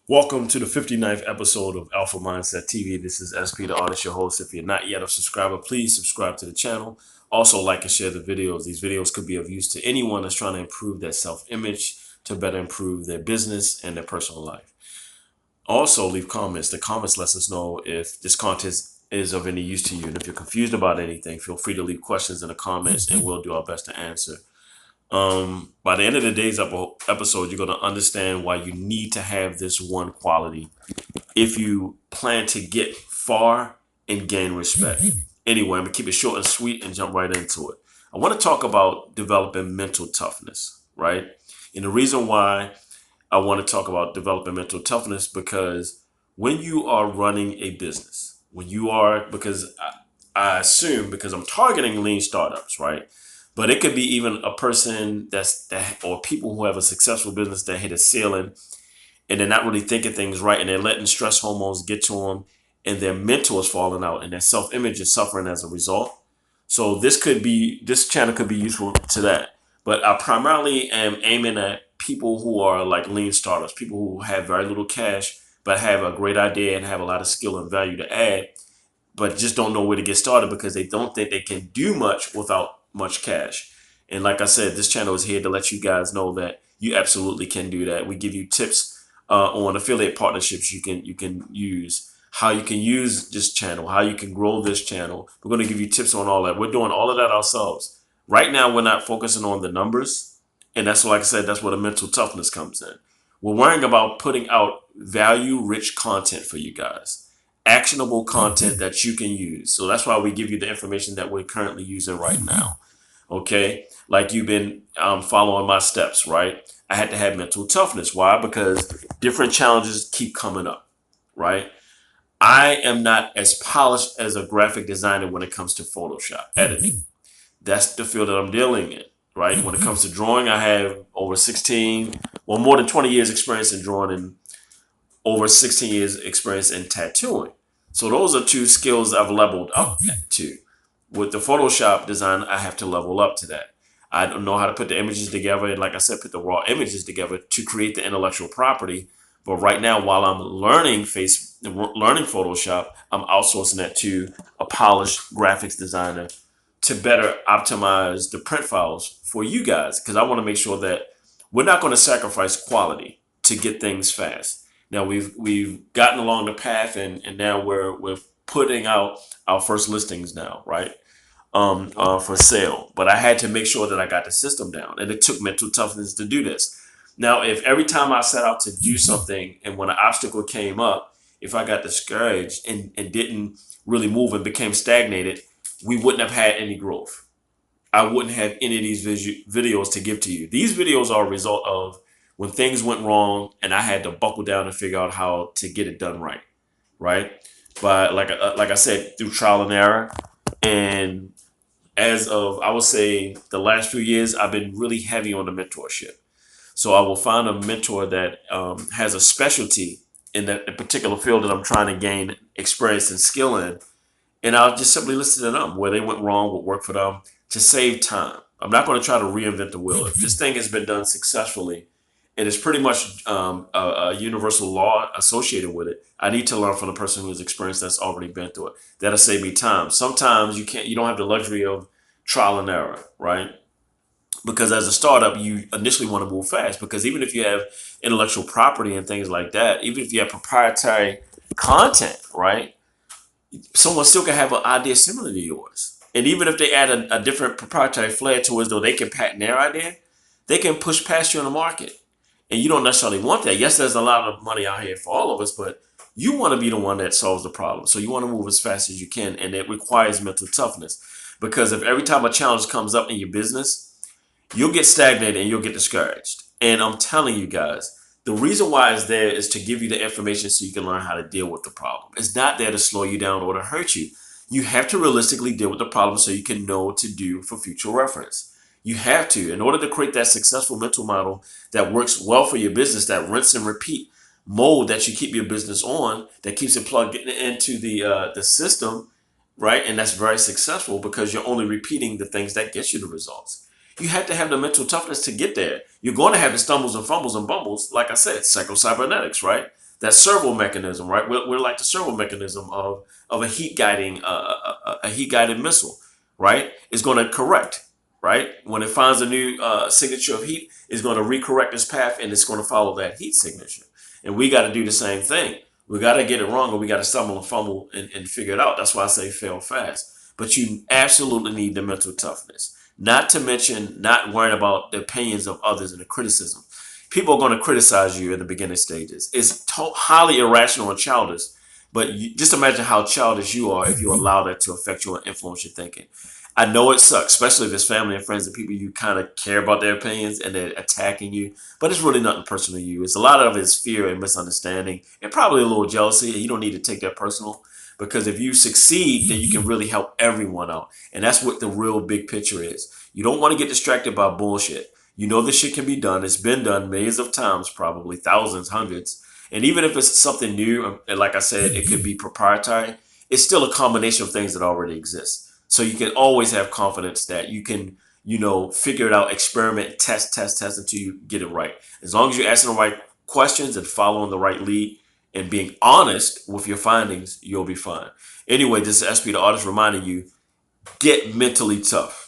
Welcome to the 59th episode of Alpha Mindset TV. This is SP, the artist, your host. If you're not yet a subscriber, please subscribe to the channel. Also, like and share the videos. These videos could be of use to anyone that's trying to improve their self-image, to better improve their business and their personal life. Also, leave comments. The comments lets us know if this content is of any use to you. And if you're confused about anything, feel free to leave questions in the comments and we'll do our best to answer. By the end of the day's episode, you're going to understand why you need to have this one quality if you plan to get far and gain respect. Anyway, I'm going to keep it short and sweet and jump right into it. I want to talk about developing mental toughness, right? And the reason why I want to talk about developing mental toughness because when you are running a business, because I assume, because I'm targeting lean startups, right? But it could be even a person or people who have a successful business that hit a ceiling and they're not really thinking things right and they're letting stress hormones get to them and their mental is falling out and their self-image is suffering as a result. So this channel could be useful to that. But I primarily am aiming at people who are like lean startups, people who have very little cash, but have a great idea and have a lot of skill and value to add, but just don't know where to get started because they don't think they can do much without much cash. And like I said, this channel is here to let you guys know that you absolutely can do that. We give you tips on affiliate partnerships you can use, how you can use this channel, how you can grow this channel. We're going to give you tips on all that. We're doing all of that ourselves. Right now, we're not focusing on the numbers. And that's, like I said, that's where the mental toughness comes in. We're worrying about putting out value-rich content for you guys, actionable content that you can use. So that's why we give you the information that we're currently using right now. Okay, like you've been following my steps, right? I had to have mental toughness. Why? Because different challenges keep coming up, right? I am not as polished as a graphic designer when it comes to Photoshop editing. That's the field that I'm dealing in, right? When it comes to drawing, I have more than 20 years experience in drawing and over 16 years experience in tattooing. So those are two skills I've leveled up to. With the Photoshop design, I have to level up to that. I don't know how to put the images together, and like I said, put the raw images together to create the intellectual property. But right now, while I'm learning Photoshop, I'm outsourcing that to a polished graphics designer to better optimize the print files for you guys. Because I want to make sure that we're not going to sacrifice quality to get things fast. Now we've gotten along the path, and now we're putting out our first listings now, right? For sale. But I had to make sure that I got the system down, and it took mental toughness to do this. Now, if every time I set out to do something and when an obstacle came up, if I got discouraged and didn't really move and became stagnated, we wouldn't have had any growth. I wouldn't have any of these videos to give to you. These videos are a result of when things went wrong and I had to buckle down and figure out how to get it done right, right? But like I said, through trial and error, and as of, I would say, the last few years, I've been really heavy on the mentorship. So I will find a mentor that has a specialty in that particular field that I'm trying to gain experience and skill in, and I'll just simply listen to them where they went wrong, what worked for them, to save time. I'm not going to try to reinvent the wheel. If this thing has been done successfully, and it's pretty much a universal law associated with it, I need to learn from the person who has experienced that's already been through it. That'll save me time. Sometimes you don't have the luxury of trial and error, right? Because as a startup, you initially want to move fast. Because even if you have intellectual property and things like that, even if you have proprietary content, right? Someone still can have an idea similar to yours. And even if they add a different proprietary flair to it, as though they can patent their idea, they can push past you in the market. And you don't necessarily want that. Yes, there's a lot of money out here for all of us, but you want to be the one that solves the problem. So you want to move as fast as you can, and it requires mental toughness. Because if every time a challenge comes up in your business, you'll get stagnated and you'll get discouraged. And I'm telling you guys, the reason why it's there is to give you the information so you can learn how to deal with the problem. It's not there to slow you down or to hurt you. You have to realistically deal with the problem so you can know what to do for future reference. You have to, in order to create that successful mental model that works well for your business, that rinse and repeat mode that you keep your business on, that keeps it plugged into the system, right? And that's very successful because you're only repeating the things that get you the results. You have to have the mental toughness to get there. You're going to have the stumbles and fumbles and bumbles. Like I said, psycho-cybernetics, right? that servo mechanism, right? We're like the servo mechanism of a heat guiding a heat guided missile, right? It's going to correct, right? When it finds a new signature of heat, it's going to recorrect its path and it's going to follow that heat signature. And we got to do the same thing. We got to get it wrong, or we got to stumble and fumble and figure it out. That's why I say fail fast. But you absolutely need the mental toughness. Not to mention not worrying about the opinions of others and the criticism. People are going to criticize you in the beginning stages. It's highly irrational and childish. But just imagine how childish you are if you allow that to affect you and influence your thinking. I know it sucks, especially if it's family and friends and people you kind of care about their opinions and they're attacking you. But it's really nothing personal to you. It's a lot of it's fear and misunderstanding and probably a little jealousy. And you don't need to take that personal, because if you succeed, then you can really help everyone out. And that's what the real big picture is. You don't want to get distracted by bullshit. You know this shit can be done. It's been done millions of times, probably thousands, hundreds. And even if it's something new, and like I said, it could be proprietary, it's still a combination of things that already exist. So you can always have confidence that you can, figure it out, experiment, test until you get it right. As long as you're asking the right questions and following the right lead and being honest with your findings, you'll be fine. Anyway, this is SP the Artist reminding you, get mentally tough.